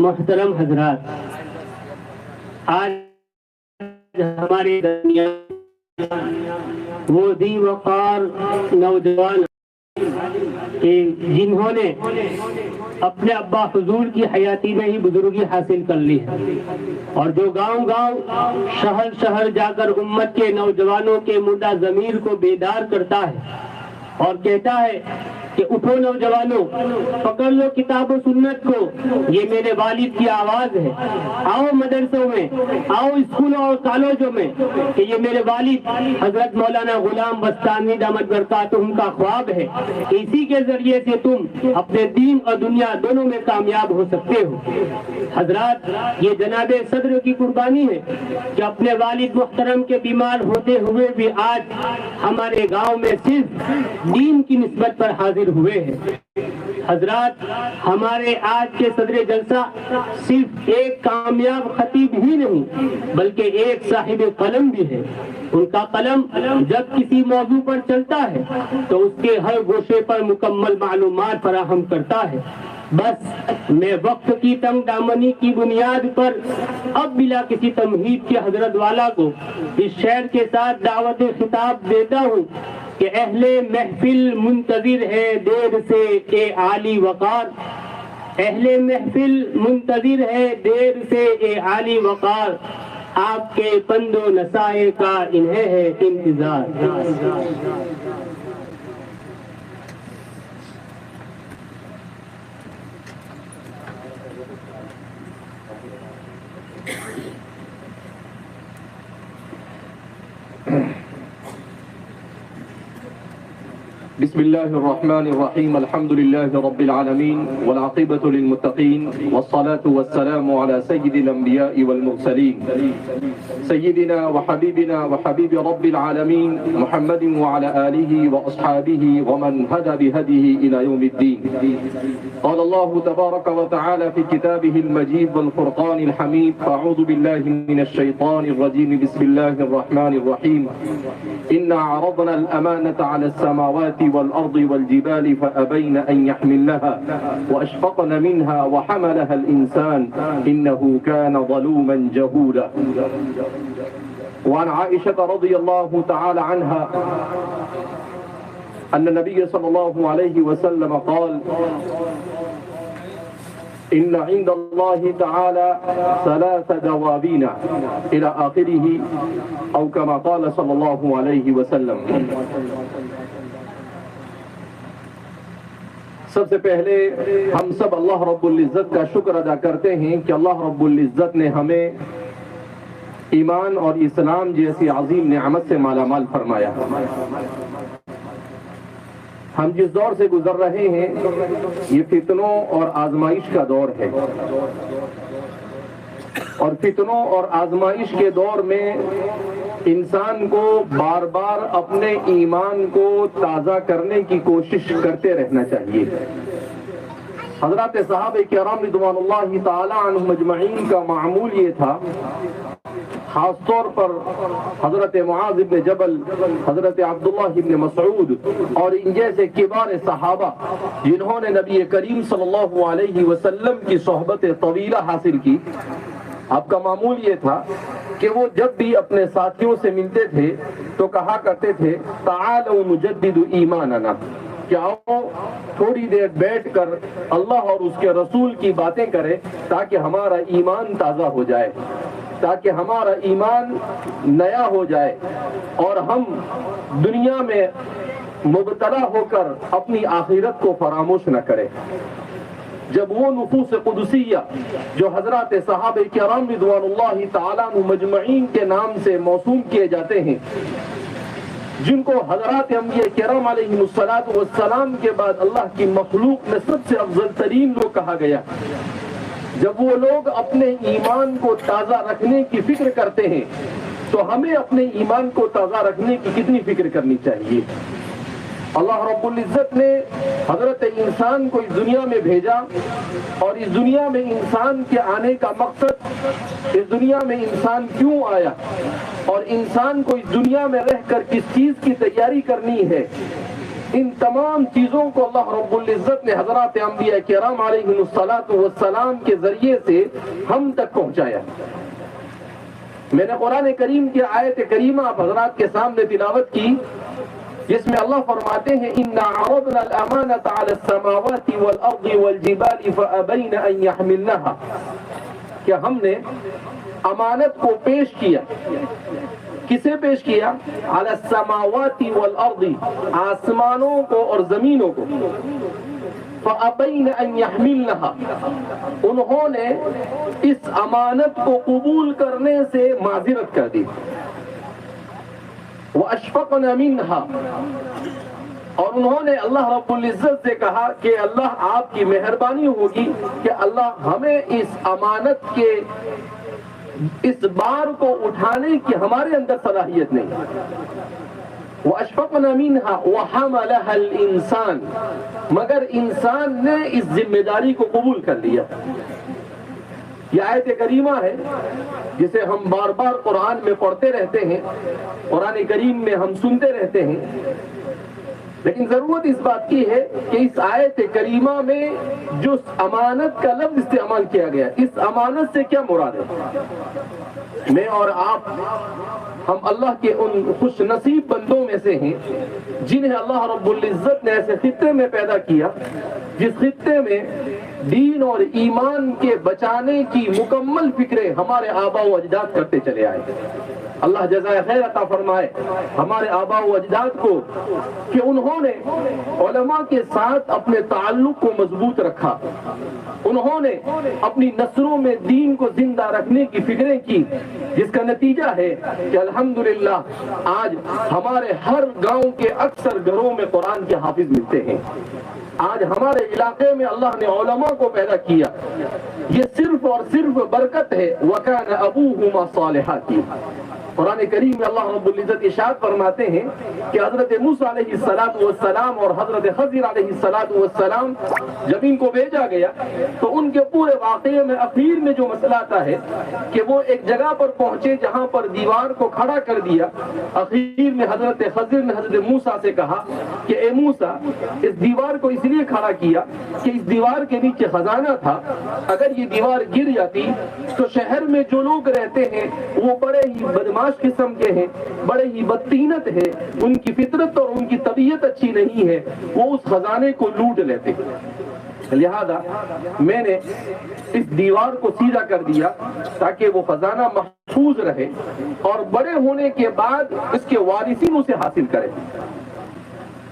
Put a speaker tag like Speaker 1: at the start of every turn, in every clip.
Speaker 1: محترم حضرات، آج ہمارے درمیان وہ ذی وقار نوجوان جنہوں نے اپنے ابا حضور کی حیاتی میں ہی بزرگی حاصل کر لی ہے، اور جو گاؤں گاؤں شہر شہر جا کر امت کے نوجوانوں کے مردہ ضمیر کو بیدار کرتا ہے اور کہتا ہے کہ اٹھو نوجوانوں، پکڑ لو کتاب و سنت کو، یہ میرے والد کی آواز ہے، آؤ مدرسوں میں، آؤ اسکولوں اور کالجوں میں، کہ یہ میرے والد حضرت مولانا غلام بستانی دامت برکاتہم کا خواب ہے، اسی کے ذریعے سے تم اپنے دین اور دنیا دونوں میں کامیاب ہو سکتے ہو۔ حضرات، یہ جناب صدر کی قربانی ہے کہ اپنے والد محترم کے بیمار ہوتے ہوئے بھی آج ہمارے گاؤں میں صرف دین کی نسبت پر حاضر ہوئے ہیں۔ حضرات، ہمارے آج کے صدر جلسہ صرف ایک کامیاب خطیب ہی نہیں بلکہ ایک صاحب قلم بھی ہے۔ ان کا قلم جب کسی موضوع پر چلتا ہے تو اس کے ہر گوشے پر مکمل معلومات فراہم کرتا ہے۔ بس میں وقت کی تنگ دامنی کی بنیاد پر اب بلا کسی تمہید کے حضرت والا کو اس شعر کے ساتھ دعوت خطاب دیتا ہوں کہ اہل محفل منتظر ہے دیر سے اے عالی وقار، اہل محفل منتظر ہے دیر سے اے عالی وقار، آپ کے پند و نصائح کا انہیں ہے انتظار۔
Speaker 2: بسم الله الرحمن الرحيم، الحمد لله رب العالمين والعاقبة للمتقين والصلاة والسلام على سيد الأنبياء والمرسلين سيدنا وحبيبنا وحبيب رب العالمين محمد وعلى آله وأصحابه ومن هدى بهديه إلى يوم الدين. قال الله تبارك وتعالى في كتابه المجيد والفرقان الحميد: أعوذ بالله من الشيطان الرجيم، بسم الله الرحمن الرحيم. إنا عرضنا الأمانة على السماوات والأرض والجبال فأبين أن يحملنها وأشفقن منها وحملها الإنسان إنه كان ظلوما جهولا. وعن عائشة رضي الله تعالى عنها أن النبي صلى الله عليه وسلم قال: إن عند الله تعالى 3 دوابين إلى آخره، أو كما قال صلى الله عليه وسلم. سب سے پہلے ہم سب اللہ رب العزت کا شکر ادا کرتے ہیں کہ اللہ رب العزت نے ہمیں ایمان اور اسلام جیسی عظیم نعمت سے مالا مال فرمایا۔ ہم جس دور سے گزر رہے ہیں یہ فتنوں اور آزمائش کا دور ہے، اور فتنوں اور آزمائش کے دور میں انسان کو بار بار اپنے ایمان کو تازہ کرنے کی کوشش کرتے رہنا چاہیے۔ حضرات صحابہ کرام رضوان اللہ تعالی عنہم اجمعین کا معمول یہ تھا، خاص طور پر حضرت معاذ بن جبل، حضرت عبداللہ بن مسعود اور ان جیسے کبار صحابہ جنہوں نے نبی کریم صلی اللہ علیہ وسلم کی صحبت طویلہ حاصل کی، آپ کا معمول یہ تھا کہ وہ جب بھی اپنے ساتھیوں سے ملتے تھے تو کہا کرتے تھے: تعالوا نجدد ایماننا، کہ آؤ تھوڑی دیر بیٹھ کر اللہ اور اس کے رسول کی باتیں کریں تاکہ ہمارا ایمان تازہ ہو جائے، تاکہ ہمارا ایمان نیا ہو جائے اور ہم دنیا میں مبتلا ہو کر اپنی آخرت کو فراموش نہ کریں۔ جب وہ نفوس قدسیہ جو حضرات صحابہ کرام رضوان اللہ تعالیٰ عنہم مجمعین کے نام سے موسوم کیے جاتے ہیں، جن کو حضرات انبیاء کرام علیہم السلام کے بعد اللہ کی مخلوق میں سب سے افضل ترین لوگ کہا گیا، جب وہ لوگ اپنے ایمان کو تازہ رکھنے کی فکر کرتے ہیں تو ہمیں اپنے ایمان کو تازہ رکھنے کی کتنی فکر کرنی چاہیے۔ اللہ رب العزت نے حضرت انسان کو اس دنیا میں بھیجا، اور اس دنیا میں انسان کے آنے کا مقصد، اس دنیا میں انسان کیوں آیا اور انسان کو اس دنیا میں رہ کر کس چیز کی تیاری کرنی ہے، ان تمام چیزوں کو اللہ رب العزت نے حضرات انبیاء کرام علیہ السلام کے ذریعے سے ہم تک پہنچایا۔ میں نے قرآن کریم کی آیت کریمہ آپ حضرات کے سامنے تلاوت کی، جس میں اللہ فرماتے ہیں اِنَّا عَرَضْنَا الْأَمَانَةَ عَلَى السَّمَاوَاتِ وَالْأَرْضِ وَالْجِبَالِ فَأَبَيْنَ أَن يَحْمِلْنَهَا، کہ ہم نے امانت کو پیش کیا، کسے پیش کیا؟ علی السماوات والارض، آسمانوں کو اور زمینوں کو، فابین ان یحملنها، انہوں نے اس امانت کو قبول کرنے سے معذرت کر دی، واشفقن منها، اور انہوں نے اللہ رب العزت سے کہا کہ اللہ آپ کی مہربانی ہوگی کہ اللہ ہمیں اس امانت کے اس بار کو اٹھانے کی ہمارے اندر صلاحیت نہیں۔ وَأَشْفَقْنَ مِنْهَا وَحَمَلَهَا الْإِنسَانِ، مگر انسان نے اس ذمہ داری کو قبول کر لیا۔ یہ آیت کریمہ ہے جسے ہم بار بار قرآن میں پڑھتے رہتے ہیں، قرآن کریم میں ہم سنتے رہتے ہیں، لیکن ضرورت اس بات کی ہے کہ اس آیت کریمہ میں جو امانت کا لفظ استعمال کیا گیا، اس امانت سے کیا مراد ہے؟ میں اور آپ ہم اللہ کے ان خوش نصیب بندوں میں سے ہیں جنہیں اللہ رب العزت نے ایسے خطے میں پیدا کیا جس خطے میں دین اور ایمان کے بچانے کی مکمل فکریں ہمارے آباء و اجداد کرتے چلے آئے۔ اللہ جزائے خیر عطا فرمائے ہمارے آباء و اجداد کو کہ انہوں نے علماء کے ساتھ اپنے تعلق کو مضبوط رکھا، انہوں نے اپنی نسلوں میں دین کو زندہ رکھنے کی فکریں کی، جس کا نتیجہ ہے کہ الحمدللہ آج ہمارے ہر گاؤں کے اکثر گھروں میں قرآن کے حافظ ملتے ہیں۔ آج ہمارے علاقے میں اللہ نے علماء کو پیدا کیا، یہ صرف اور صرف برکت ہے وَكَانَ أَبُوهُمَا صَالِحًا کی۔ قرآن کریم میں اللہ رب العزت ارشاد فرماتے ہیں کہ حضرت موسیٰ علیہ السلام اور حضرت خضر علیہ السلام جب ان کو بھیجا گیا تو ان کے پورے واقعے میں اخیر میں جو مسئلہ آتا ہے کہ وہ ایک جگہ پر پہنچے جہاں پر دیوار کو کھڑا کر دیا۔ اخیر میں حضرت خضر نے حضرت موسیٰ سے کہا کہ اے موسیٰ، اس دیوار کو اس لیے کھڑا کیا کہ اس دیوار کے نیچے خزانہ تھا، اگر یہ دیوار گر جاتی تو شہر میں جو لوگ رہتے ہیں وہ بڑے ہی بدماش قسم کے ہیں، بڑے ہی بدتینت ہیں، ان کی فطرت اور ان کی طبیعت اچھی نہیں ہے، وہ اس خزانے کو لوٹ لیتے۔ لہذا میں نے اس دیوار کو سیدھا کر دیا تاکہ وہ خزانہ محفوظ رہے اور بڑے ہونے کے بعد اس کے وارثین اسے حاصل کریں۔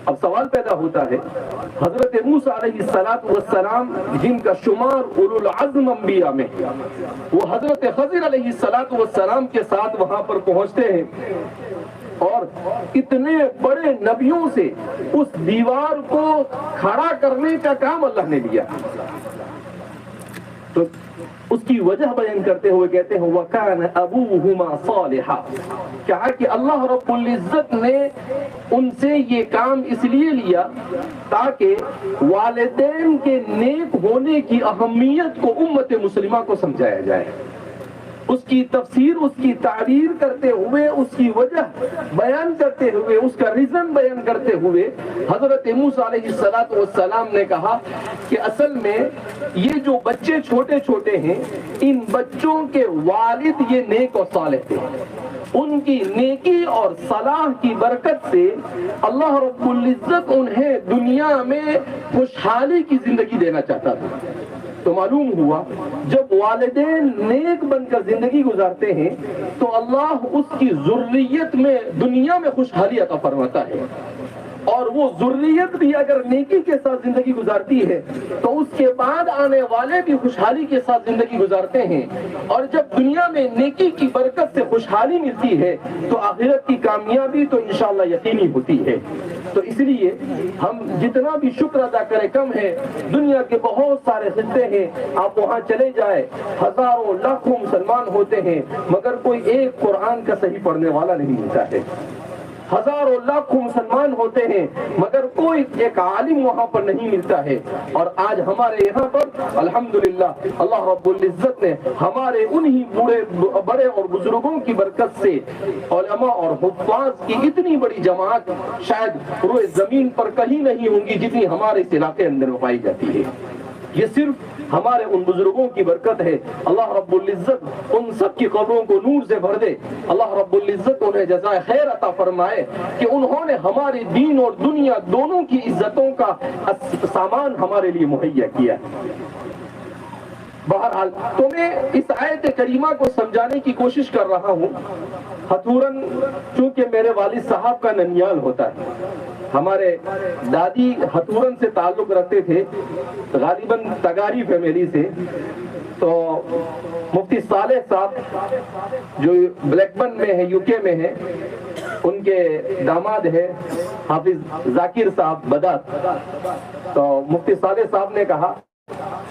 Speaker 2: اب سوال پیدا ہوتا ہے، حضرت موسیٰ علیہ السلام جن کا شمار اولو العزم انبیاء میں، وہ حضرت خضر علیہ السلام کے ساتھ وہاں پر پہنچتے ہیں اور اتنے بڑے نبیوں سے اس دیوار کو کھڑا کرنے کا کام اللہ نے لیا۔ تو اس کی وجہ بیان کرتے ہوئے کہتے ہیں وَكَانَ أَبُوهُمَا صَالِحًا، کہا کہ اللہ رب العزت نے ان سے یہ کام اس لیے لیا تاکہ والدین کے نیک ہونے کی اہمیت کو امت مسلمہ کو سمجھایا جائے، اس کی تفسیر، اس کی تعبیر کرتے ہوئے، اس کی وجہ بیان کرتے ہوئے، اس کا ریزن بیان کرتے ہوئے حضرت موسیٰ علیہ السلام نے کہا کہ اصل میں یہ جو بچے چھوٹے چھوٹے ہیں، ان بچوں کے والد یہ نیک اور صالح تھے، ان کی نیکی اور صلاح کی برکت سے اللہ رب العزت انہیں دنیا میں خوشحالی کی زندگی دینا چاہتا تھا۔ تو معلوم ہوا جب والدین نیک بن کر زندگی گزارتے ہیں تو اللہ اس کی ذریت میں دنیا میں خوشحالی عطا فرماتا ہے، اور وہ ذریت بھی اگر نیکی کے ساتھ زندگی گزارتی ہے تو اس کے بعد آنے والے بھی خوشحالی کے ساتھ زندگی گزارتے ہیں، اور جب دنیا میں نیکی کی برکت سے خوشحالی ملتی ہے تو آخرت کی کامیابی تو انشاءاللہ یقینی ہوتی ہے۔ تو اس لیے ہم جتنا بھی شکر ادا کریں کم ہے۔ دنیا کے بہت سارے خطے ہیں، آپ وہاں چلے جائیں، ہزاروں لاکھوں مسلمان ہوتے ہیں مگر کوئی ایک قرآن کا صحیح پڑھنے والا نہیں ملتا ہے۔ ہزاروں لاکھوں مسلمان ہوتے ہیں مگر کوئی ایک عالم وہاں پر نہیں ملتا ہے. اور آج ہمارے یہاں پر الحمدللہ اللہ رب العزت نے ہمارے انہی بڑے اور بزرگوں کی برکت سے علماء اور حفاظ کی اتنی بڑی جماعت شاید روئے زمین پر کہیں نہیں ہوں گی جتنی ہمارے اس علاقے اندر پائی جاتی ہے. یہ صرف ہمارے ان بزرگوں کی برکت ہے. اللہ رب العزت ان سب کی قبروں کو نور سے بھر دے. اللہ رب العزت انہیں جزائے خیر عطا فرمائے کہ انہوں نے ہمارے دین اور دنیا دونوں کی عزتوں کا سامان ہمارے لیے مہیا کیا. بہرحال تو میں اس آیت کریمہ کو سمجھانے کی کوشش کر رہا ہوں. ہتھورن چونکہ میرے والد صاحب کا ننیال ہوتا ہے. ہمارے دادی ہتھورن سے تعلق رکھتے تھے, غالباً تگاری فیملی سے. تو مفتی صالح صاحب جو بلیک بن میں ہے, یو کے میں ہے, ان کے داماد ہے حافظ ذاکر صاحب بدات. تو مفتی صالح صاحب نے کہا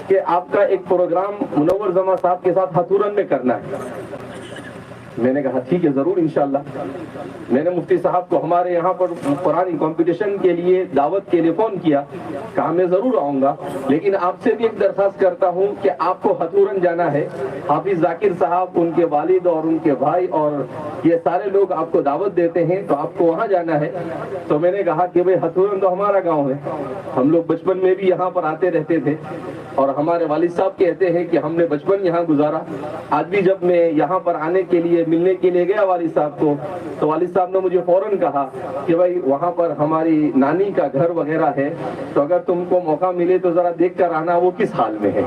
Speaker 2: کہ آپ کا ایک پروگرام منور زماں صاحب کے ساتھ ہتھورن میں کرنا ہے. میں نے کہا ٹھیک ہے ضرور انشاءاللہ. میں نے مفتی صاحب کو ہمارے یہاں پر قرآن کمپٹیشن کے لیے دعوت کے لیے فون کیا, کہا میں ضرور آؤں گا, لیکن آپ سے بھی ایک درخواست کرتا ہوں کہ آپ کو ہتھورن جانا ہے. حافظ ذاکر صاحب, ان کے والد اور ان کے بھائی اور یہ سارے لوگ آپ کو دعوت دیتے ہیں, تو آپ کو وہاں جانا ہے. تو میں نے کہا کہ بھئی ہتھورن تو ہمارا گاؤں ہے, ہم لوگ بچپن میں بھی یہاں پر آتے رہتے تھے, اور ہمارے والد صاحب کہتے ہیں کہ ہم نے بچپن یہاں گزارا. آج بھی جب میں یہاں پر آنے کے لیے ملنے کے لیے گیا والد صاحب کو, تو والد صاحب نے مجھے فوراً کہا کہ بھائی وہاں پر ہماری نانی کا گھر وغیرہ ہے, تو اگر تم کو موقع ملے تو ذرا دیکھ کر آنا وہ کس حال میں ہے.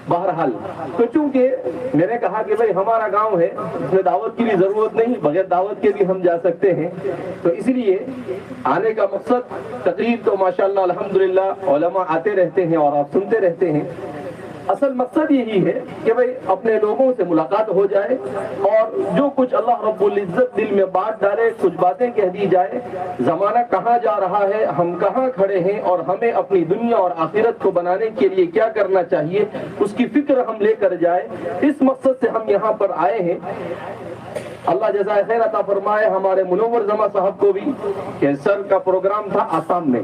Speaker 2: بہرحال تو چونکہ میں نے کہا کہ بھئی ہمارا گاؤں ہے, اس میں دعوت کی بھی ضرورت نہیں, بغیر دعوت کے بھی ہم جا سکتے ہیں. تو اس لیے آنے کا مقصد, تقریب تو ماشاءاللہ الحمدللہ علماء آتے رہتے ہیں اور آپ سنتے رہتے ہیں. اصل مقصد یہی ہے کہ بھئی اپنے لوگوں سے ملاقات ہو جائے, اور جو کچھ اللہ رب العزت دل میں بات ڈالے, کچھ باتیں کہہ دی جائے. زمانہ کہاں جا رہا ہے, ہم کہاں کھڑے ہیں, اور ہمیں اپنی دنیا اور آخرت کو بنانے کے لیے کیا کرنا چاہیے, اس کی فکر ہم لے کر جائے. اس مقصد سے ہم یہاں پر آئے ہیں. اللہ جزائے خیر عطا فرمائے ہمارے منور زماں صاحب کو بھی, کہ سر کا پروگرام تھا آسام میں,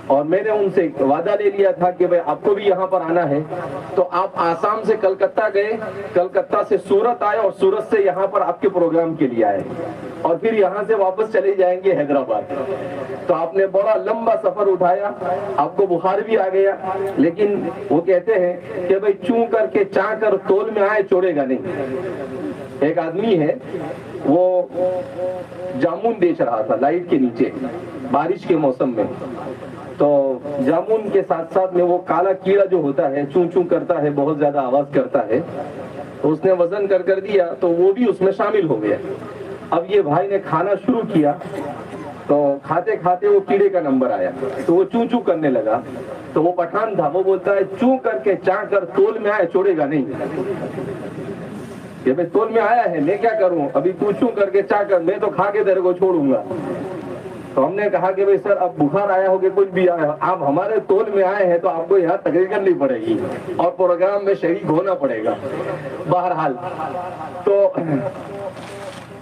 Speaker 2: اور میں نے ان سے وعدہ لے لیا تھا کہ بھئی آپ کو بھی یہاں پر آنا ہے. تو آپ آسام سے کلکتہ گئے, کلکتہ سے سورت آئے, اور سورت سے یہاں پر آپ کے پروگرام کے لیے آئے, اور پھر یہاں سے واپس چلے جائیں گے حیدرآباد. تو آپ نے بڑا لمبا سفر اٹھایا, آپ کو بخار بھی آ گیا, لیکن وہ کہتے ہیں کہ بھئی چوں کر کے چاہ کر تول میں آئے چوڑے گا نہیں. ایک آدمی ہے, وہ جامون بیچ رہا تھا لائٹ کے نیچے بارش کے موسم میں. تو جامون کے ساتھ ساتھ میں وہ کالا کیڑا جو ہوتا ہے, چوں چوں کرتا ہے, بہت زیادہ آواز کرتا ہے, تو اس نے وزن کر دیا, تو وہ بھی اس میں شامل ہو گیا. اب یہ بھائی نے کھانا شروع کیا, تو کھاتے کھاتے وہ کیڑے کا نمبر آیا, تو وہ چوں چوں کرنے لگا. تو وہ پٹھان تھا, وہ بولتا ہے چوں کر کے چاہ کر تول میں آئے چوڑے گا نہیں. کہ بھئی تول میں آیا ہے, میں کیا کروں, ابھی تو چوں کر کے چاہ کر, میں تو کھا کے تیرے کو چھوڑوں گا. تو ہم نے کہا کہ بھئی سر اب بخار آیا ہو کہ کچھ بھی آیا ہو, آپ ہمارے تول میں آئے ہیں تو آپ کو یہاں تقریر کرنی پڑے گی اور پروگرام میں شریک ہونا پڑے گا. بہرحال تو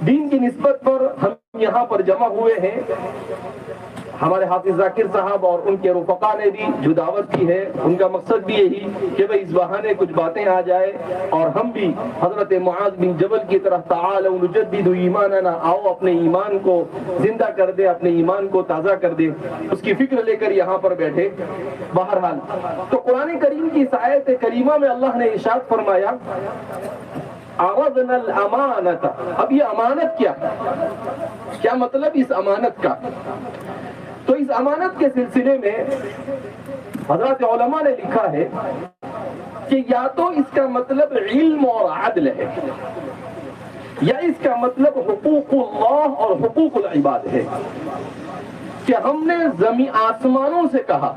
Speaker 2: دین کی نسبت پر ہم یہاں پر جمع ہوئے ہیں. ہمارے حافظ ذاکر صاحب اور ان کے رفقا نے بھی جو دعوت کی ہے, ان کا مقصد بھی یہی کہ بھئی اس بہانے کچھ باتیں آ جائے, اور ہم بھی حضرت معاذ بن جبل کی طرح تعالوا نجدد ایماننا, آؤ اپنے ایمان کو زندہ کر دے, اپنے ایمان کو تازہ کر دے, اس کی فکر لے کر یہاں پر بیٹھے. بہرحال تو قرآن کریم کی اس آیت کریمہ میں اللہ نے ارشاد فرمایا عرضنا الامانت. اب یہ امانت کیا مطلب اس امانت کا؟ تو اس امانت کے سلسلے میں حضرات علماء نے لکھا ہے کہ یا تو اس کا مطلب علم اور عدل ہے, یا اس کا مطلب حقوق اللہ اور حقوق العباد ہے. کہ ہم نے زمین آسمانوں سے کہا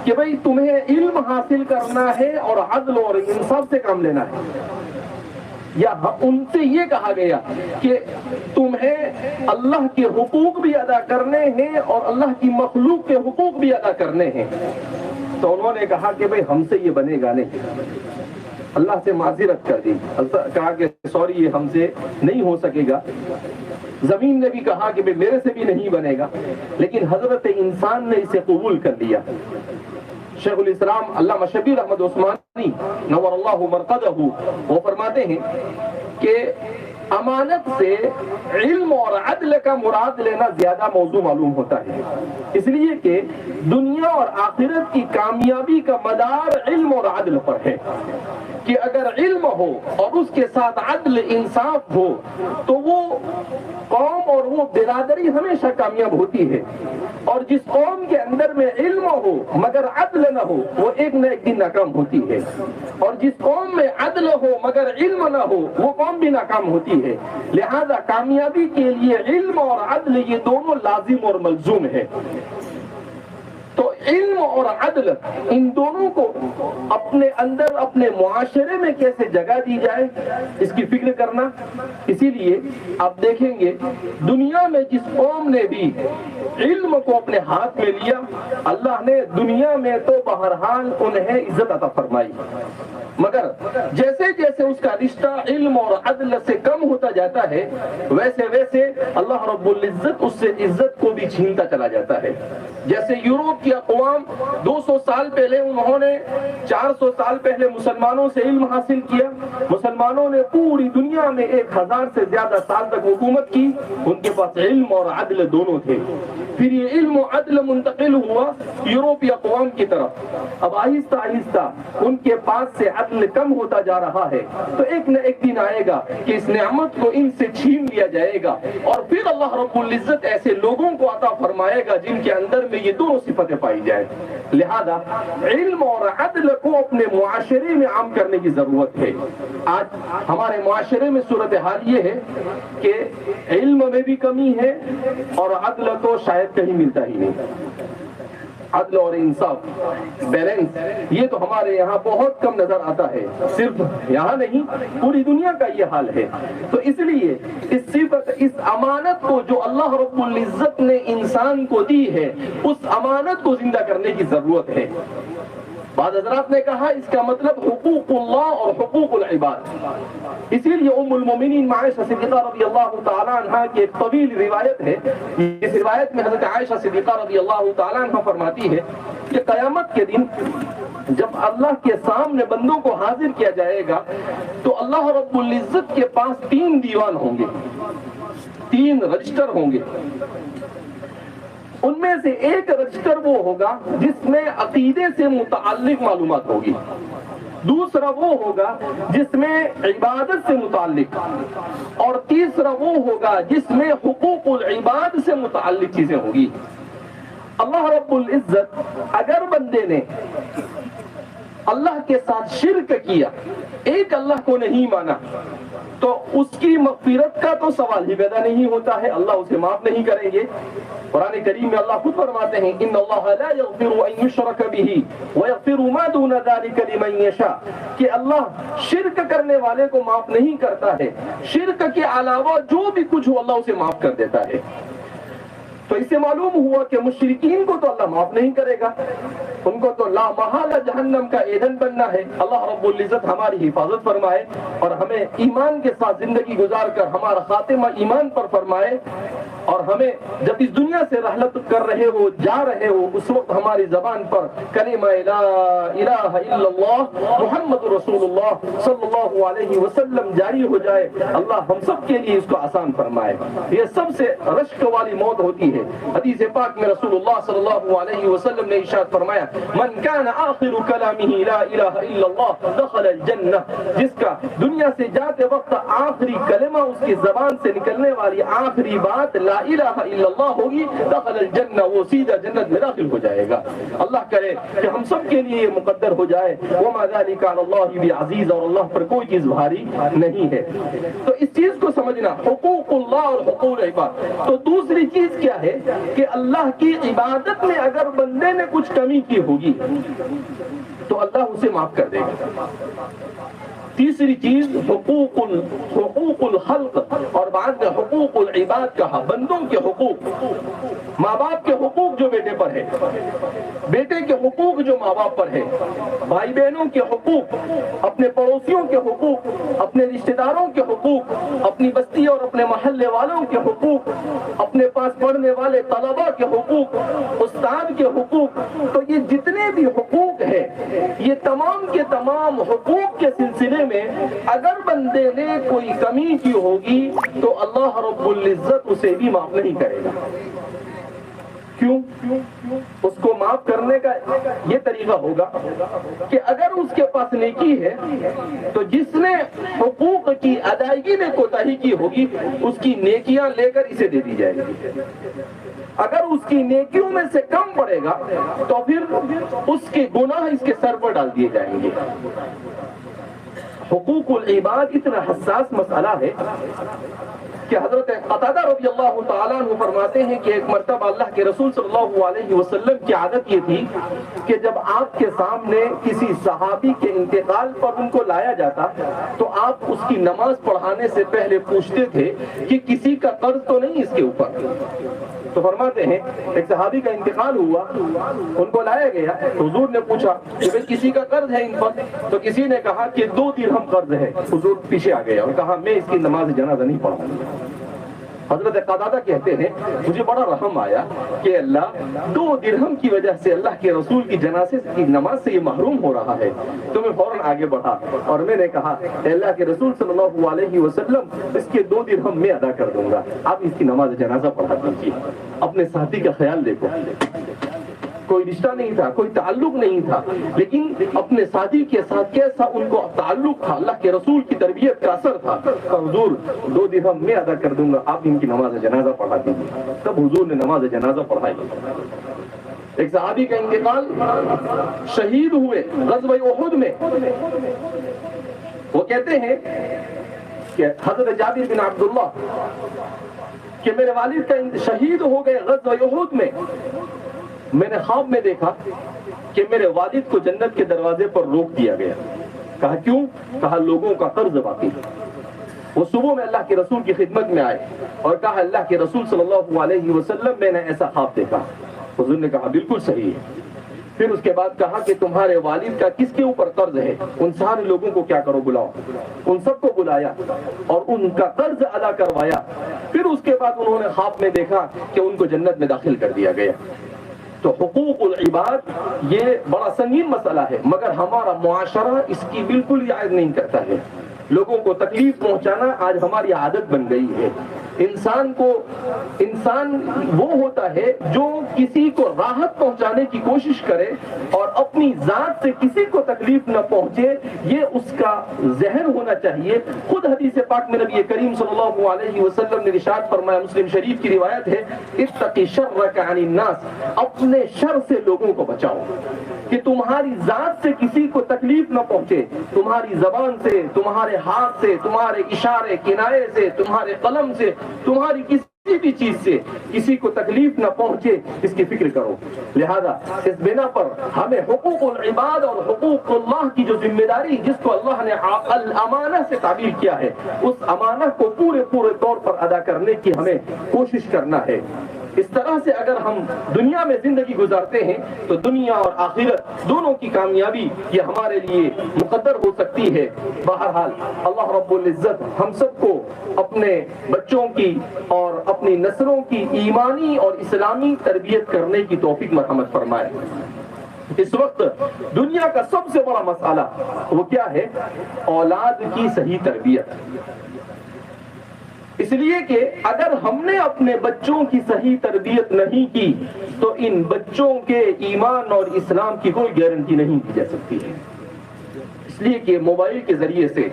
Speaker 2: کہ بھئی تمہیں علم حاصل کرنا ہے اور عدل اور انصاف سے کام لینا ہے, یا ان سے یہ کہا گیا کہ تمہیں اللہ کے حقوق بھی ادا کرنے ہیں اور اللہ کی مخلوق کے حقوق بھی ادا کرنے ہیں. تو انہوں نے کہا کہ بھئی ہم سے یہ بنے گا نہیں. اللہ سے معذرت کر دی, کہا کہ سوری یہ ہم سے نہیں ہو سکے گا. زمین نے بھی کہا کہ میرے سے بھی نہیں بنے گا، لیکن حضرت انسان نے اسے قبول کر لیا۔ شیخ الاسلام علامہ شبیر احمد عثمانی نور اللہ مرقدہ وہ فرماتے ہیں کہ امانت سے علم اور عدل کا مراد لینا زیادہ موضوع معلوم ہوتا ہے، اس لیے کہ دنیا اور آخرت کی کامیابی کا مدار علم اور عدل پر ہے، کہ اگر علم ہو اور اس کے ساتھ عدل انصاف ہو تو وہ قوم اور وہ برادری ہمیشہ کامیاب ہوتی ہے، اور جس قوم کے اندر میں علم ہو مگر عدل نہ ہو وہ ایک نہ ایک دن ناکام ہوتی ہے، اور جس قوم میں عدل ہو مگر علم نہ ہو وہ قوم بھی ناکام ہوتی ہے۔ لہذا کامیابی کے لیے علم اور عدل یہ دونوں لازم اور ملزوم ہے۔ تو علم اور عدل ان دونوں کو اپنے اندر اپنے معاشرے میں کیسے جگہ دی جائے اس کی فکر کرنا۔ اسی لیے آپ دیکھیں گے دنیا میں جس قوم نے بھی علم کو اپنے ہاتھ میں لیا اللہ نے دنیا میں تو بہرحال انہیں عزت عطا فرمائی، مگر جیسے جیسے اس کا رشتہ علم اور عدل سے کم ہوتا جاتا ہے ویسے ویسے اللہ رب العزت اس سے عزت کو بھی چھینتا چلا جاتا ہے۔ جیسے یوروپ کی اقوام 200 سال پہلے انہوں نے 400 سال پہلے مسلمانوں سے علم حاصل کیا، مسلمانوں نے پوری دنیا میں 1000 سے زیادہ سال تک حکومت کی، ان کے پاس علم اور عدل دونوں تھے۔ پھر یہ علم و عدل منتقل ہوا یوروپی اقوام کی طرف، اب آہستہ آہستہ ان کے پاس سے عدل کم ہوتا جا رہا ہے، تو ایک نہ ایک دن آئے گا کہ اس نعمت کو ان سے چھین لیا جائے گا، اور پھر اللہ رب العزت ایسے لوگوں کو عطا فرمائے گا جن کے اندر میں یہ دونوں صفتیں پائی جائے۔ لہذا علم اور عدل کو اپنے معاشرے میں عام کرنے کی ضرورت ہے۔ آج ہمارے معاشرے میں صورتحال یہ ہے کہ علم میں بھی کمی ہے اور عدل تو شاید کہیں ملتا ہی نہیں۔ عدل اور انصاف بیلنس یہ تو ہمارے یہاں بہت کم نظر آتا ہے، صرف یہاں نہیں پوری دنیا کا یہ حال ہے۔ تو اس لیے اس صفت اس امانت کو جو اللہ رب العزت نے انسان کو دی ہے اس امانت کو زندہ کرنے کی ضرورت ہے۔ بعض حضرات نے کہا اس کا مطلب حقوق اللہ اور حقوق العباد، اسی لیے ام المومنین عائشہ صدیقہ رضی اللہ تعالیٰ عنہ کی ایک طویل روایت ہے، اس روایت میں حضرت عائشہ صدیقہ رضی اللہ تعالیٰ عنہ فرماتی ہے کہ قیامت کے دن جب اللہ کے سامنے بندوں کو حاضر کیا جائے گا تو اللہ رب العزت کے پاس 3 دیوان ہوں گے، 3 رجسٹر ہوں گے۔ ان میں سے ایک رجسٹر وہ ہوگا جس میں عقیدے سے متعلق معلومات ہوگی، دوسرا وہ ہوگا جس میں عبادت سے متعلق، اور تیسرا وہ ہوگا جس میں حقوق العباد سے متعلق چیزیں ہوں گی۔ اللہ رب العزت اگر بندے نے اللہ کے ساتھ شرک کیا، ایک اللہ کو نہیں مانا، تو اس کی مغفرت کا تو سوال ہی پیدا نہیں ہوتا ہے، اللہ اسے معاف نہیں کریں گے۔ قرآن کریم میں اللہ خود فرماتے ہیں ان اللہ لا یغفر ان یشرک به ویغفر ما دون ذلک لمن یشاء، کہ اللہ شرک کرنے والے کو معاف نہیں کرتا ہے، شرک کے علاوہ جو بھی کچھ ہو اللہ اسے معاف کر دیتا ہے۔ تو اس سے معلوم ہوا کہ مشرکین کو تو اللہ معاف نہیں کرے گا، ان کو تو لا محالہ جہنم کا ایندھن بننا ہے۔ اللہ رب العزت ہماری حفاظت فرمائے اور ہمیں ایمان کے ساتھ زندگی گزار کر ہمارا خاتمہ ایمان پر فرمائے، اور ہمیں جب اس دنیا سے رحلت کر رہے ہو جا رہے ہو اس وقت ہماری زبان پر کلمہ لا الہ الا اللہ محمد رسول اللہ صلی اللہ علیہ وسلم جاری ہو جائے۔ اللہ ہم سب کے لیے اس کو آسان فرمائے۔ یہ سب سے رشک والی موت ہوتی ہے۔ حدیث پاک میں رسول اللہ صلی اللہ علیہ وسلم نے ارشاد فرمایا من کان آخر کلامہ لا الہ الا اللہ دخل الجنہ، جس کا دنیا سے جاتے وقت آخری کلمہ اس کی زبان سے نکلنے والی آخری بات لا الہ الا اللہ ہوگی دخل الجنہ، وہ سیدھا جنت میں داخل ہو جائے گا۔ اللہ کرے کہ ہم سب کے لیے یہ مقدر ہو جائے۔ وما ذلک علی اللہ بعزیز، اور اللہ پر کوئی چیز بھاری نہیں ہے۔ تو اس چیز کو سمجھنا حقوق اللہ اور حقوق العباد۔ تو دوسری چیز کیا ہے کہ اللہ کی عبادت میں اگر بندے نے کچھ کمی کی ہوگی تو اللہ اسے معاف کر دے گا۔ تیسری چیز حقوق الخلق، اور بعد میں حقوق العباد کہا، بندوں کے حقوق، ماں باپ کے حقوق جو بیٹے پر ہے، بیٹے کے حقوق جو ماں باپ پر ہے، بھائی بہنوں کے حقوق، اپنے پڑوسیوں کے حقوق، اپنے رشتہ داروں کے حقوق، اپنی بستی اور اپنے محلے والوں کے حقوق، اپنے پاس پڑھنے والے طلباء کے حقوق، استاد کے حقوق. تو یہ جتنے بھی حقوق ہیں، یہ تمام کے تمام حقوق کے سلسلے میں اگر بندے نے کوئی کمی کی ہوگی تو اللہ رب العزت اسے بھی معاف نہیں کرے گا. کیوں؟ اس کو معاف کرنے کا یہ طریقہ ہوگا کہ اگر اس کے پاس نیکی ہے تو جس نے حقوق کی ادائیگی میں کوتاہی کی ہوگی اس کی نیکیاں لے کر اسے دے دی جائے گی. اگر اس کی نیکیوں میں سے کم پڑے گا تو پھر اس کے گناہ اس کے سر پر ڈال دیے جائیں گے. حقوق العباد اتنا حساس مسئلہ ہے کہ حضرت قتادہ رضی اللہ تعالیٰ عنہ فرماتے ہیں کہ ایک مرتبہ اللہ کے رسول صلی اللہ علیہ وسلم کی عادت یہ تھی کہ جب آپ کے سامنے کسی صحابی کے انتقال پر ان کو لایا جاتا تو آپ اس کی نماز پڑھانے سے پہلے پوچھتے تھے کہ کسی کا قرض تو نہیں اس کے اوپر. تو فرماتے ہیں ایک صحابی کا انتقال ہوا، ان کو لایا گیا، حضور نے پوچھا کہ بھئی کسی کا قرض ہے ان پر؟ تو کسی نے کہا کہ 2 درہم قرض ہے. حضور پیچھے آ گئے اور کہا میں اس کی نماز جنازہ نہیں پڑھاؤں گا. حضرت قتادہ کہتے ہیں مجھے بڑا رحم آیا کہ اللہ 2 درہم کی وجہ سے اللہ کے رسول کی جنازے کی نماز سے یہ محروم ہو رہا ہے. تو میں فوراً آگے بڑھا اور میں نے کہا اے اللہ کے رسول صلی اللہ علیہ وسلم اس کے 2 درہم میں ادا کر دوں گا، آپ اس کی نماز جنازہ پڑھا دیجیے. اپنے ساتھی کا خیال دیکھو، کوئی رشتہ نہیں تھا، کوئی تعلق نہیں تھا، لیکن اپنے ساتھی کے ساتھ کیسا ان کو تعلق تھا، اللہ کے رسول کی تربیت کا اثر تھا. حضور 2 درہم میں ادا کر دوں گا، آپ ان کی نماز جنازہ پڑھا دیجیے. تب حضور نے نماز جنازہ پڑھائی. ایک صحابی کا انتقال، شہید ہوئے غزوہ احد میں. وہ کہتے ہیں کہ حضرت جابر بن عبداللہ کہ میرے والد کا شہید ہو گئے غزوہ احد میں. میں نے خواب میں دیکھا کہ میرے والد کو جنت کے دروازے پر روک دیا گیا. کہا کیوں؟ کہا لوگوں کا قرض باقی. وہ صبح میں اللہ کے رسول کی خدمت میں آئے اور کہا اللہ کے رسول صلی اللہ علیہ وسلم میں نے ایسا خواب دیکھا. حضور نے کہا بالکل صحیح ہے. پھر اس کے بعد کہا کہ تمہارے والد کا کس کے اوپر قرض ہے؟ ان سارے لوگوں کو کیا کرو بلاؤ. ان سب کو بلایا اور ان کا قرض ادا کروایا. پھر اس کے بعد انہوں نے خواب میں دیکھا کہ ان کو جنت میں داخل کر دیا گیا. تو حقوق العباد یہ بڑا سنگین مسئلہ ہے، مگر ہمارا معاشرہ اس کی بالکل رعایت نہیں کرتا ہے. لوگوں کو تکلیف پہنچانا آج ہماری عادت بن گئی ہے. انسان وہ ہوتا ہے جو کسی کو راحت پہنچانے کی کوشش کرے اور اپنی ذات سے کسی کو تکلیف نہ پہنچے، یہ اس کا ذہن ہونا چاہیے. خود حدیث پاک میں نبی کریم صلی اللہ علیہ وسلم نے ارشاد فرمایا، مسلم شریف کی روایت ہے، اتقی شرک عن الناس، اپنے شر سے لوگوں کو بچاؤ، کہ تمہاری ذات سے کسی کو تکلیف نہ پہنچے. تمہاری زبان سے، تمہارے ہاتھ سے، تمہارے اشارے کنائے سے، تمہارے قلم سے، تمہاری کسی بھی چیز سے کسی کو تکلیف نہ پہنچے، اس کی فکر کرو. لہذا اس بنا پر ہمیں حقوق العباد اور حقوق اللہ کی جو ذمہ داری جس کو اللہ نے الامانہ سے تعبیر کیا ہے، اس امانہ کو پورے طور پر ادا کرنے کی ہمیں کوشش کرنا ہے. اس طرح سے اگر ہم دنیا میں زندگی گزارتے ہیں تو دنیا اور آخرت دونوں کی کامیابی یہ ہمارے لیے مقدر ہو سکتی ہے. بہرحال اللہ رب العزت ہم سب کو اپنے بچوں کی اور اپنی نسلوں کی ایمانی اور اسلامی تربیت کرنے کی توفیق مرحمت فرمائے. اس وقت دنیا کا سب سے بڑا مسئلہ وہ کیا ہے؟ اولاد کی صحیح تربیت. اس لیے کہ اگر ہم نے اپنے بچوں کی صحیح تربیت نہیں کی تو ان بچوں کے ایمان اور اسلام کی کوئی گارنٹی نہیں دی جا سکتی ہے. اس لیے کہ موبائل کے ذریعے سے،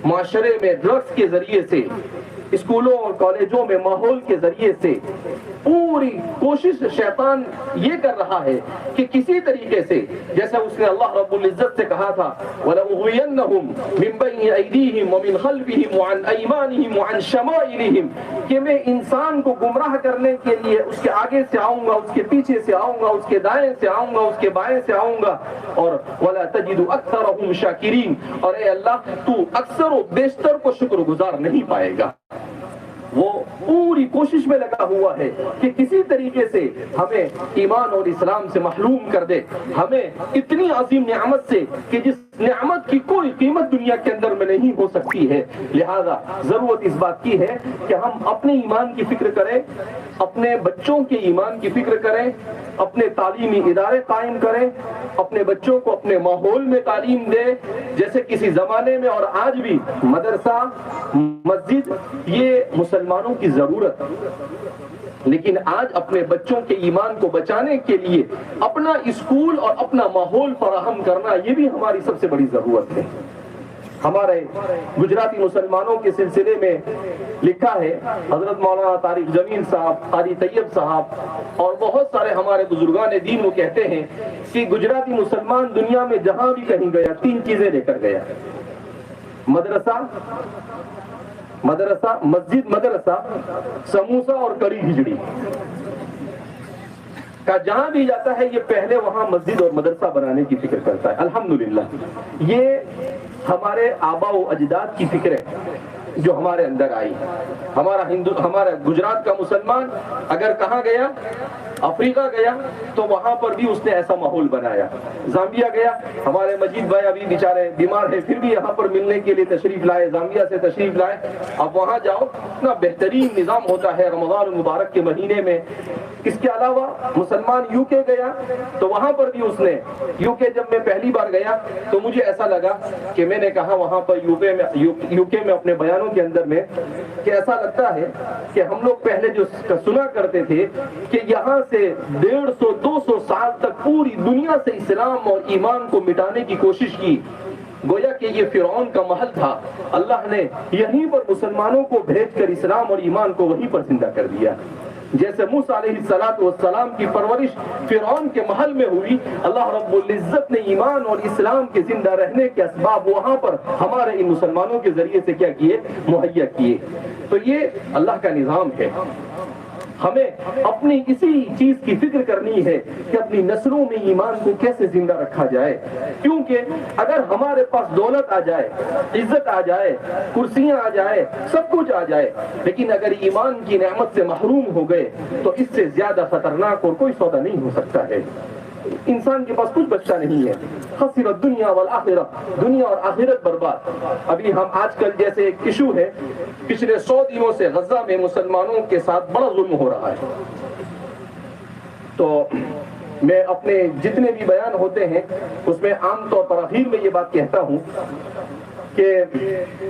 Speaker 2: معاشرے میں ڈرگز کے ذریعے سے اسکولوں اور کالجوں میں ماحول کے ذریعے سے پوری کوشش شیطان یہ کر رہا ہے کہ کسی طریقے سے، جیسے اس نے اللہ رب العزت سے کہا تھا وَلَأُغْوِيَنَّهُمْ مِنْ بَيْنِ أَيْدِيهِمْ وَمِنْ خَلْفِهِمْ وَعَنْ أَيْمَانِهِمْ وَعَنْ شَمَائِلِهِمْ، کہ میں انسان کو گمراہ کرنے کے لیے اس کے آگے سے آؤں گا، اس کے پیچھے سے آؤں گا، اس کے دائیں سے آؤں گا، اس کے بائیں سے آؤں گا، اور وَلَا تَجِدُ أَكْثَرَهُمْ شَاكِرِينَ، اور اے اللہ تو اکثر و بیشتر کو شکر گزار نہیں پائے گا۔ وہ پوری کوشش میں لگا ہوا ہے کہ کسی طریقے سے ہمیں ایمان اور اسلام سے محروم کر دے، ہمیں اتنی عظیم نعمت سے کہ جس نعمت کی کوئی قیمت دنیا کے اندر میں نہیں ہو سکتی ہے۔ لہذا ضرورت اس بات کی ہے کہ ہم اپنے ایمان کی فکر کریں، اپنے بچوں کے ایمان کی فکر کریں، اپنے تعلیمی ادارے قائم کریں، اپنے بچوں کو اپنے ماحول میں تعلیم دیں۔ جیسے کسی زمانے میں اور آج بھی مدرسہ، مسجد یہ مسلمانوں کی ضرورت، لیکن آج اپنے بچوں کے ایمان کو بچانے کے لیے اپنا اسکول اور اپنا ماحول فراہم کرنا یہ بھی ہماری سب سے بڑی ضرورت ہے۔ ہمارے گجراتی مسلمانوں کے سلسلے میں لکھا ہے حضرت مولانا طارق جمیل صاحب، قاری طیب صاحب اور بہت سارے ہمارے بزرگان دین وہ کہتے ہیں کہ گجراتی مسلمان دنیا میں جہاں بھی کہیں گیا 3 چیزیں لے کر گیا: مدرسہ، مسجد، مدرسہ، سموسا اور کڑی کھچڑی کا جہاں بھی جاتا ہے یہ پہلے وہاں مسجد اور مدرسہ بنانے کی فکر کرتا ہے۔ الحمدللہ یہ ہمارے آبا و اجداد کی فکر ہے جو ہمارے اندر آئی۔ ہمارا گجرات کا مسلمان اگر کہاں گیا، افریقہ گیا تو وہاں پر بھی اس نے ایسا ماحول بنایا۔ زامبیا گیا، ہمارے مجید بھائی ابھی بیچارے بیمار ہیں پھر بھی یہاں پر ملنے کے لیے تشریف لائے، زامبیا سے تشریف لائے۔ اب وہاں جاؤ اتنا بہترین نظام ہوتا ہے رمضان المبارک کے مہینے میں۔ اس کے علاوہ مسلمان یو کے گیا تو وہاں پر بھی اس نے یو کے، جب میں پہلی بار گیا تو مجھے ایسا لگا کہ میں نے کہا وہاں پر یو کے میں اپنے بیانوں کے اندر میں کہ ایسا لگتا ہے کہ ہم لوگ پہلے جو سنا کرتے تھے کہ یہاں سے 150-200 سال تک پوری دنیا سے اسلام اور ایمان کو مٹانے کی کوشش کی، گویا کہ یہ فرعون کا محل تھا، اللہ نے یہیں پر مسلمانوں کو بھیج کر اسلام اور ایمان کو وہیں پر زندہ کر دیا۔ جیسے موسیٰ علیہ السلام کی پرورش فرعون کے محل میں ہوئی، اللہ رب العزت نے ایمان اور اسلام کے زندہ رہنے کے اسباب وہاں پر ہمارے ان مسلمانوں کے ذریعے سے کیا کیے، مہیا کیے۔ تو یہ اللہ کا نظام ہے۔ ہمیں اپنی اسی چیز کی فکر کرنی ہے کہ اپنی نسلوں میں ایمان کو کیسے زندہ رکھا جائے، کیونکہ اگر ہمارے پاس دولت آ جائے، عزت آ جائے، کرسیاں آ جائے، سب کچھ آ جائے، لیکن اگر ایمان کی نعمت سے محروم ہو گئے تو اس سے زیادہ خطرناک اور کوئی سودا نہیں ہو سکتا ہے۔ انسان کے پاس کچھ بچہ نہیں ہے، خسر الدنیا والآخرہ، دنیا اور آخرت برباد۔ ابھی ہم آج کل جیسے ایک ایشو ہے، پچھلے 100 دنوں سے غزہ میں مسلمانوں کے ساتھ بڑا ظلم ہو رہا ہے۔ تو میں اپنے جتنے بھی بیان ہوتے ہیں اس میں عام طور پر اخیر میں یہ بات کہتا ہوں کہ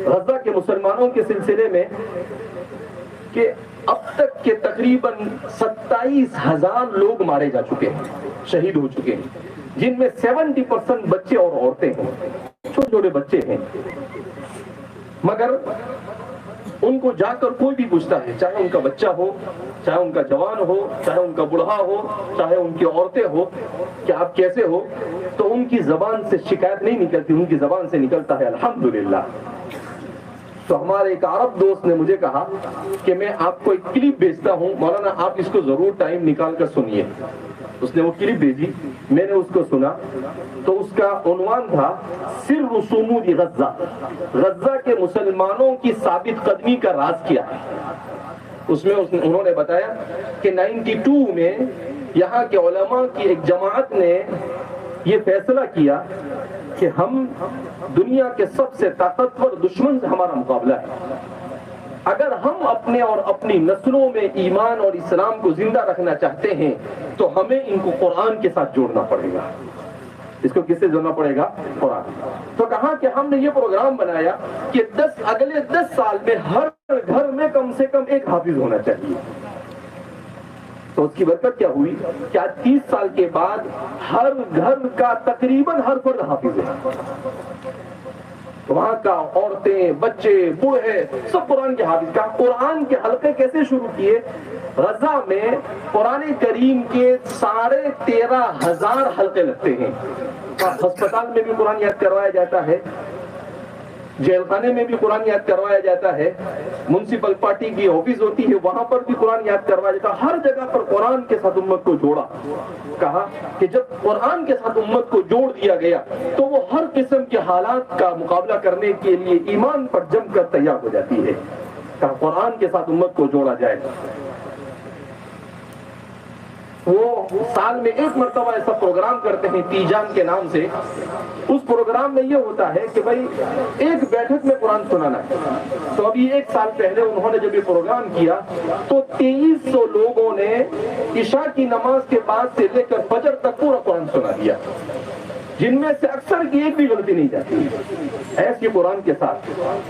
Speaker 2: غزہ کے مسلمانوں کے سلسلے میں کہ اب تک کے تقریباً 27,000 لوگ مارے جا چکے ہیں، شہید ہو چکے ہیں، جن میں 70% بچے اور عورتیں ہیں، چھوٹے چھوٹے بچے ہیں۔ مگر ان کو جا کر کوئی بھی پوچھتا ہے، چاہے ان کا بچہ ہو، چاہے ان کا جوان ہو، چاہے ان کا بڑھا ہو، چاہے ان کی عورتیں ہو کہ آپ کیسے ہو، تو ان کی زبان سے شکایت نہیں نکلتی، ان کی زبان سے نکلتا ہے الحمدللہ۔ تو ہمارے ایک عرب دوست نے مجھے کہا کہ میں آپ کو ایک کلپ بھیجتا ہوں، مولانا آپ اس کو ضرور ٹائم نکال کر سنیے۔ اس نے وہ کلپ بھیجی، میں نے اس کو سنا، تو اس کا عنوان تھا سر صمود غزہ، غزہ کے مسلمانوں کی ثابت قدمی کا راز کیا ہے۔ اس میں انہوں نے بتایا کہ 92 میں یہاں کے علماء کی ایک جماعت نے یہ فیصلہ کیا کہ ہم دنیا کے سب سے طاقتور دشمن سے ہمارا مقابلہ ہے، اگر ہم اپنے اور اپنی نسلوں میں ایمان اور اسلام کو زندہ رکھنا چاہتے ہیں تو ہمیں ان کو قرآن کے ساتھ جوڑنا پڑے گا۔ اس کو کس سے جوڑنا پڑے گا؟ قرآن۔ تو کہا کہ ہم نے یہ پروگرام بنایا کہ اگلے 10 سال میں ہر گھر میں کم سے کم ایک حافظ ہونا چاہیے۔ تو اس کی برکت کیا ہوئی کہ آج 30 سال کے بعد ہر گھر کا تقریباً ہر فرد حافظ ہے۔ وہاں کا عورتیں، بچے، بوڑھے سب قرآن کے حافظ. کہا قرآن کے حلقے کیسے شروع کیے؟ غزہ میں قرآن کریم کے 13,500 حلقے لگتے ہیں. ہسپتال میں بھی قرآن یاد کروایا جاتا ہے، جیل خانے میں بھی قرآن یاد کروایا جاتا ہے، میونسپل پارٹی کی آفس ہوتی ہے وہاں پر بھی قرآن یاد کروایا جاتا ہے. ہر جگہ پر قرآن کے ساتھ امت کو جوڑا. کہا کہ جب قرآن کے ساتھ امت کو جوڑ دیا گیا تو وہ ہر قسم کے حالات کا مقابلہ کرنے کے لیے ایمان پر جم کر تیار ہو جاتی ہے. کہا قرآن کے ساتھ امت کو جوڑا جائے. وہ سال میں ایک مرتبہ ایسا پروگرام کرتے ہیں تیجان کے نام سے. اس پروگرام میں یہ ہوتا ہے کہ بھائی ایک بیٹھک میں قرآن سنانا ہے. تو ابھی ایک سال پہلے انہوں نے جب یہ پروگرام کیا تو 2300 لوگوں نے عشاء کی نماز کے بعد سے لے کر فجر تک پورا قرآن سنا دیا، جن میں سے اکثر کی ایک بھی غلطی نہیں جاتی ایسی قرآن کے ساتھ.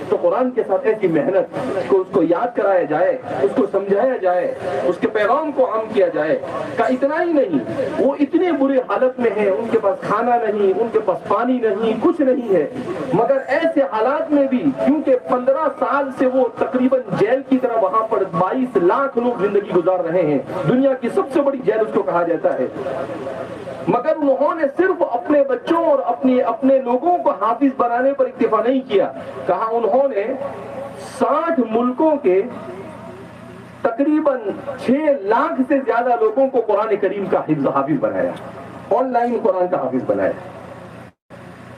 Speaker 2: تو قرآن کے ساتھ ایسی محنت کو اس کو یاد کرایا جائے، اس کو سمجھایا جائے، اس کے پیغام کو عام کیا جائے. کا اتنا ہی نہیں، وہ اتنے برے حالت میں ہیں، ان کے پاس کھانا نہیں، ان کے پاس پانی نہیں، کچھ نہیں ہے، مگر ایسے حالات میں بھی کیونکہ 15 سال سے وہ تقریباً جیل کی طرح وہاں پر 22 لاکھ لوگ زندگی گزار رہے ہیں. دنیا کی سب سے بڑی جیل اس کو کہا جاتا ہے. مگر انہوں نے صرف اپنے بچوں اور اپنے لوگوں کو حافظ بنانے پر اکتفا نہیں کیا. کہا انہوں نے 60 ملکوں کے تقریباً 6 لاکھ سے زیادہ لوگوں کو قرآن کریم کا حافظ بنایا، آن لائن قرآن کا حافظ بنایا.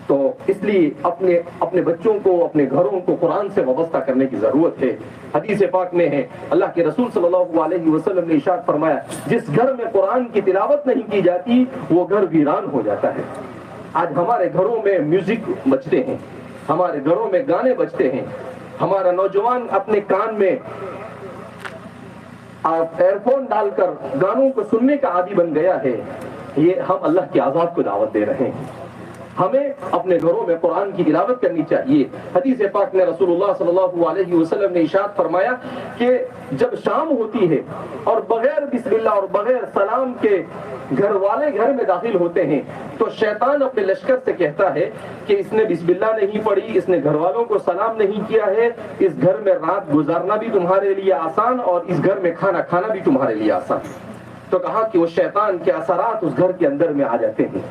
Speaker 2: تو اس لیے اپنے بچوں کو، اپنے گھروں کو قرآن سے وابستہ کرنے کی ضرورت ہے. حدیث پاک میں ہے، اللہ کے رسول صلی اللہ علیہ وسلم نے ارشاد فرمایا جس گھر میں قرآن کی تلاوت نہیں کی جاتی وہ گھر ویران ہو جاتا ہے. آج ہمارے گھروں میں میوزک بجتے ہیں، ہمارے گھروں میں گانے بجتے ہیں، ہمارا نوجوان اپنے کان میں ایئر فون ڈال کر گانوں کو سننے کا عادی بن گیا ہے. یہ ہم اللہ کے عذاب کو دعوت دے رہے ہیں. ہمیں اپنے گھروں میں قرآن کی تلاوت کرنی چاہیے. حدیث پاک میں رسول اللہ صلی اللہ علیہ وسلم نے ارشاد فرمایا کہ جب شام ہوتی ہے اور بغیر بسم اللہ اور بغیر سلام کے گھر والے گھر میں داخل ہوتے ہیں تو شیطان اپنے لشکر سے کہتا ہے کہ اس نے بسم اللہ نہیں پڑھی، اس نے گھر والوں کو سلام نہیں کیا ہے، اس گھر میں رات گزارنا بھی تمہارے لیے آسان اور اس گھر میں کھانا کھانا بھی تمہارے لیے آسان. تو کہا کہ وہ شیطان کے اثرات اس گھر کے اندر میں آ جاتے ہیں.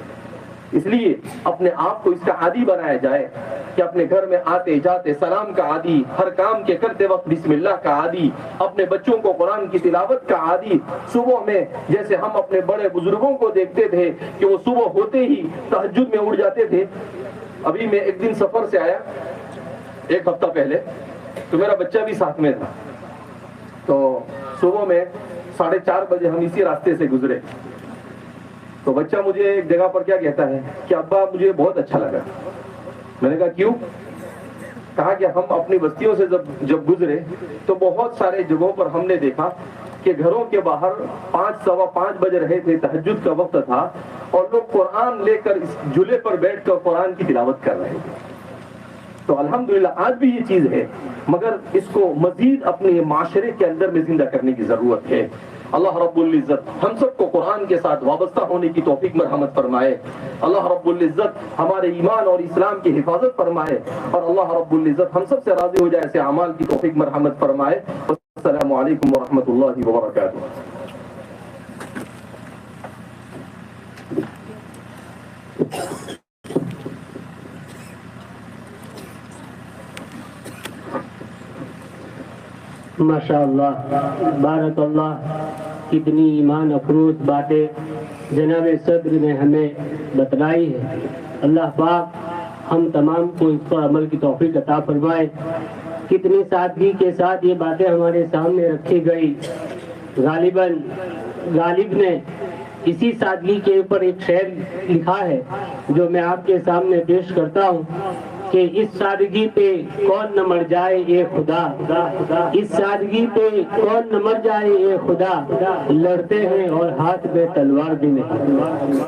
Speaker 2: اس لیے اپنے آپ کو اس کا عادی بنایا جائے کہ اپنے گھر میں آتے جاتے سلام کا عادی، ہر کام کے کرتے وقت بسم اللہ کا عادی، اپنے بچوں کو قرآن کی تلاوت کا عادی. صبح میں جیسے ہم اپنے بڑے بزرگوں کو دیکھتے تھے کہ وہ صبح ہوتے ہی تہجد میں اٹھ جاتے تھے. ابھی میں ایک دن سفر سے آیا ایک ہفتہ پہلے، تو میرا بچہ بھی ساتھ میں تھا. تو صبح میں 4:30 بجے ہم اسی راستے سے گزرے تو بچہ مجھے ایک جگہ پر کیا کہتا ہے کہ ابا مجھے بہت اچھا لگا. میں نے کہا کیوں؟ کہا کہ ہم اپنی بستیوں سے جب گزرے تو بہت سارے جگہوں پر ہم نے دیکھا کہ گھروں کے باہر 5 سوا 5 بج رہے تھے، تہجد کا وقت تھا اور لوگ قرآن لے کر اس جھولے پر بیٹھ کر قرآن کی تلاوت کر رہے تھے. تو الحمدللہ آج بھی یہ چیز ہے، مگر اس کو مزید اپنے معاشرے کے اندر میں زندہ کرنے کی ضرورت ہے. اللہ رب العزت ہم سب کو قرآن کے ساتھ وابستہ ہونے کی توفیق مرحمت فرمائے. اللہ رب العزت ہمارے ایمان اور اسلام کی حفاظت فرمائے اور اللہ رب العزت ہم سب سے راضی ہو جائے ایسے اعمال کی توفیق مرحمت فرمائے. السلام علیکم ورحمۃ اللہ وبرکاتہ.
Speaker 1: ماشاءاللہ، بارک اللہ، کتنی ایمان افروز باتیں جناب صدر نے ہمیں بتلائی ہے. اللہ پاک ہم تمام کو اس پر عمل کی توفیق عطا فرمائے. کتنی سادگی کے ساتھ یہ باتیں ہمارے سامنے رکھی گئی. غالب نے اسی سادگی کے اوپر ایک شعر لکھا ہے جو میں آپ کے سامنے پیش کرتا ہوں کہ اس سادگی پہ کون نہ مر جائے اے خدا، اس سادگی پہ کون نہ مر جائے اے خدا، لڑتے ہیں اور ہاتھ میں تلوار بھی نہیں.